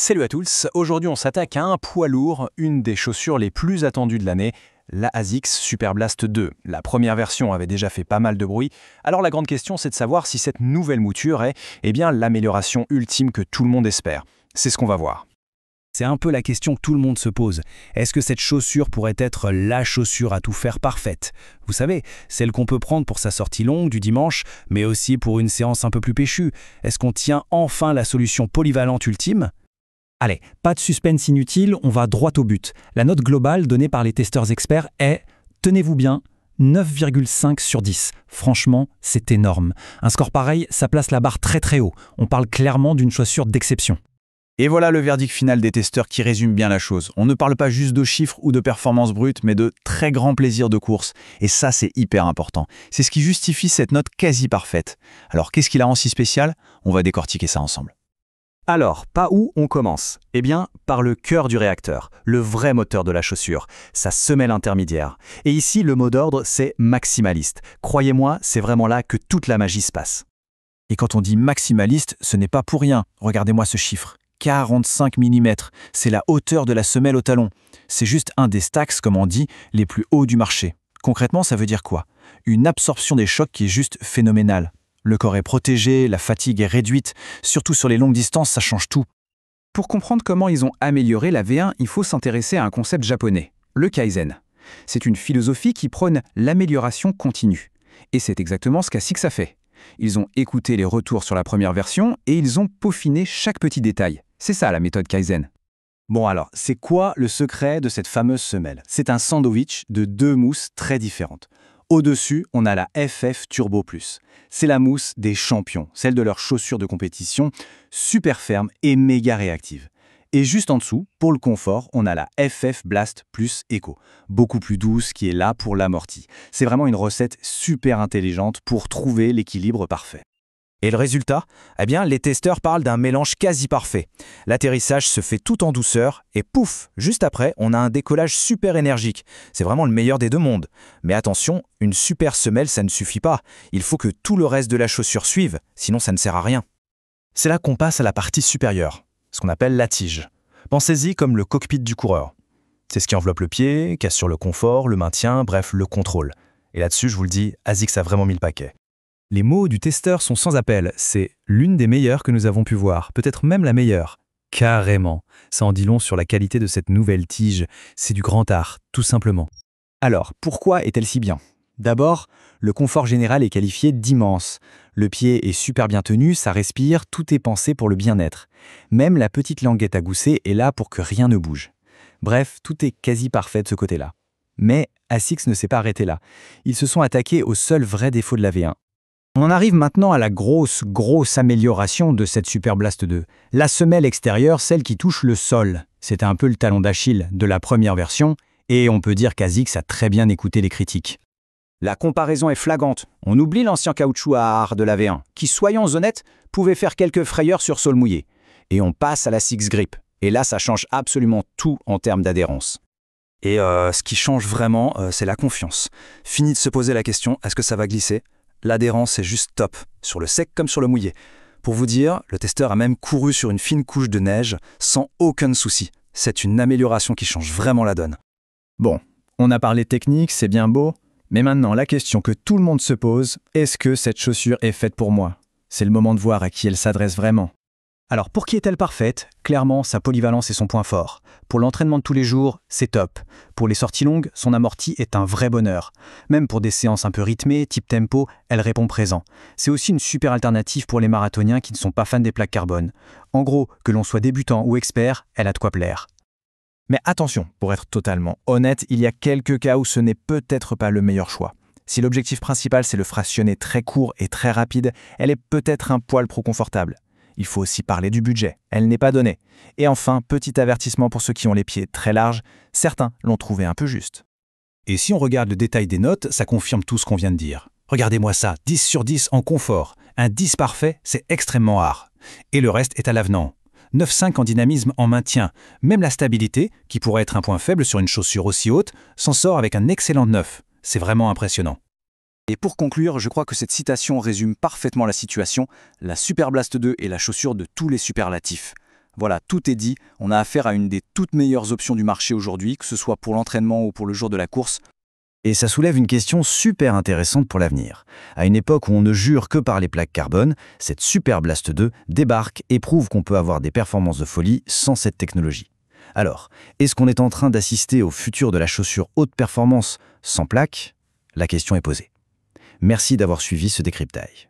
Salut à tous, aujourd'hui on s'attaque à un poids lourd, une des chaussures les plus attendues de l'année, la ASICS Superblast 2. La première version avait déjà fait pas mal de bruit, alors la grande question c'est de savoir si cette nouvelle mouture est l'amélioration ultime que tout le monde espère. C'est ce qu'on va voir. C'est un peu la question que tout le monde se pose. Est-ce que cette chaussure pourrait être la chaussure à tout faire parfaite? Vous savez, celle qu'on peut prendre pour sa sortie longue du dimanche, mais aussi pour une séance un peu plus péchue. Est-ce qu'on tient enfin la solution polyvalente ultime? Allez, pas de suspense inutile, on va droit au but. La note globale donnée par les testeurs experts est, tenez-vous bien, 9,5 sur 10. Franchement, c'est énorme. Un score pareil, ça place la barre très très haut. On parle clairement d'une chaussure d'exception. Et voilà le verdict final des testeurs qui résume bien la chose. On ne parle pas juste de chiffres ou de performances brutes, mais de très grands plaisirs de course. Et ça, c'est hyper important. C'est ce qui justifie cette note quasi parfaite. Alors, qu'est-ce qui la rend si spéciale? On va décortiquer ça ensemble. Alors, par où on commence? Eh bien, par le cœur du réacteur, le vrai moteur de la chaussure, sa semelle intermédiaire. Et ici, le mot d'ordre, c'est maximaliste. Croyez-moi, c'est vraiment là que toute la magie se passe. Et quand on dit maximaliste, ce n'est pas pour rien. Regardez-moi ce chiffre. 45 mm, c'est la hauteur de la semelle au talon. C'est juste un des stacks, comme on dit, les plus hauts du marché. Concrètement, ça veut dire quoi? Une absorption des chocs qui est juste phénoménale. Le corps est protégé, la fatigue est réduite, surtout sur les longues distances, ça change tout. Pour comprendre comment ils ont amélioré la V1, il faut s'intéresser à un concept japonais, le Kaizen. C'est une philosophie qui prône l'amélioration continue. Et c'est exactement ce qu'ASICS a fait. Ils ont écouté les retours sur la première version et ils ont peaufiné chaque petit détail. C'est ça la méthode Kaizen. Bon alors, c'est quoi le secret de cette fameuse semelle? C'est un sandwich de deux mousses très différentes. Au-dessus, on a la FF Turbo Plus. C'est la mousse des champions, celle de leurs chaussures de compétition, super ferme et méga réactive. Et juste en dessous, pour le confort, on a la FF Blast Plus Eco, beaucoup plus douce, qui est là pour l'amorti. C'est vraiment une recette super intelligente pour trouver l'équilibre parfait. Et le résultat? Eh bien, les testeurs parlent d'un mélange quasi parfait. L'atterrissage se fait tout en douceur et pouf, juste après, on a un décollage super énergique. C'est vraiment le meilleur des deux mondes. Mais attention, une super semelle, ça ne suffit pas. Il faut que tout le reste de la chaussure suive, sinon ça ne sert à rien. C'est là qu'on passe à la partie supérieure, ce qu'on appelle la tige. Pensez-y comme le cockpit du coureur. C'est ce qui enveloppe le pied, qui assure le confort, le maintien, bref, le contrôle. Et là-dessus, je vous le dis, ASICS a vraiment mis le paquet. Les mots du testeur sont sans appel, c'est l'une des meilleures que nous avons pu voir, peut-être même la meilleure. Carrément, ça en dit long sur la qualité de cette nouvelle tige, c'est du grand art, tout simplement. Alors, pourquoi est-elle si bien? D'abord, le confort général est qualifié d'immense. Le pied est super bien tenu, ça respire, tout est pensé pour le bien-être. Même la petite languette à gousset est là pour que rien ne bouge. Bref, tout est quasi parfait de ce côté-là. Mais ASICS ne s'est pas arrêté là. Ils se sont attaqués au seul vrai défaut de la V1. On en arrive maintenant à la grosse amélioration de cette Superblast 2. La semelle extérieure, celle qui touche le sol. C'était un peu le talon d'Achille de la première version, et on peut dire qu'ASICS a très bien écouté les critiques. La comparaison est flagrante. On oublie l'ancien caoutchouc à art de la V1, qui, soyons honnêtes, pouvait faire quelques frayeurs sur sol mouillé. Et on passe à la Six Grip. Et là, ça change absolument tout en termes d'adhérence. Et ce qui change vraiment, c'est la confiance. Fini de se poser la question, est-ce que ça va glisser? L'adhérence est juste top, sur le sec comme sur le mouillé. Pour vous dire, le testeur a même couru sur une fine couche de neige sans aucun souci. C'est une amélioration qui change vraiment la donne. Bon, on a parlé technique, c'est bien beau, mais maintenant la question que tout le monde se pose, est-ce que cette chaussure est faite pour moi? C'est le moment de voir à qui elle s'adresse vraiment. Alors pour qui est-elle parfaite? Clairement, sa polyvalence est son point fort. Pour l'entraînement de tous les jours, c'est top. Pour les sorties longues, son amorti est un vrai bonheur. Même pour des séances un peu rythmées, type tempo, elle répond présent. C'est aussi une super alternative pour les marathoniens qui ne sont pas fans des plaques carbone. En gros, que l'on soit débutant ou expert, elle a de quoi plaire. Mais attention, pour être totalement honnête, il y a quelques cas où ce n'est peut-être pas le meilleur choix. Si l'objectif principal c'est le fractionné très court et très rapide, elle est peut-être un poil trop confortable. Il faut aussi parler du budget, elle n'est pas donnée. Et enfin, petit avertissement pour ceux qui ont les pieds très larges, certains l'ont trouvé un peu juste. Et si on regarde le détail des notes, ça confirme tout ce qu'on vient de dire. Regardez-moi ça, 10 sur 10 en confort. Un 10 parfait, c'est extrêmement rare. Et le reste est à l'avenant. 9,5 en dynamisme en maintien. Même la stabilité, qui pourrait être un point faible sur une chaussure aussi haute, s'en sort avec un excellent 9. C'est vraiment impressionnant. Et pour conclure, je crois que cette citation résume parfaitement la situation. La Superblast 2 est la chaussure de tous les superlatifs. Voilà, tout est dit. On a affaire à une des toutes meilleures options du marché aujourd'hui, que ce soit pour l'entraînement ou pour le jour de la course. Et ça soulève une question super intéressante pour l'avenir. À une époque où on ne jure que par les plaques carbone, cette Super Blast 2 débarque et prouve qu'on peut avoir des performances de folie sans cette technologie. Alors, est-ce qu'on est en train d'assister au futur de la chaussure haute performance sans plaques ? La question est posée. Merci d'avoir suivi ce décryptage.